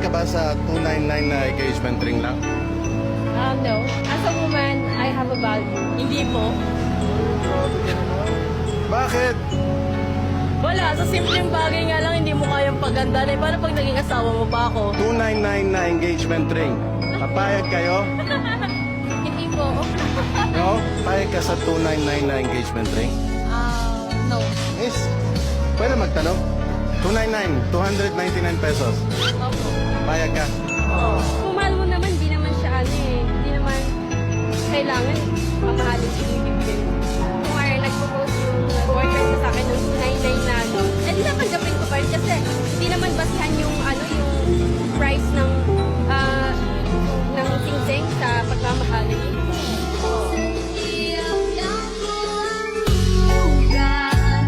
ka ba sa 299 na engagement ring lang? No. As a woman, I have a value. Hindi po. Bakit? Wala. Sa simpleng bagay nga lang, hindi mo kayang pagandahin. Paano pag naging asawa mo pa ako? 299 na engagement ring. Papayag kayo? Hindi po. No? Payag ka sa 299 na engagement ring? No. Miss, pwede magtanong? 299, 299 pesos. Opo. Payag ka? Kung mahal mo naman, di naman siya Hindi naman kailangan mamahalin yung ibigay. Kung nagpo-post yung boyfriend ko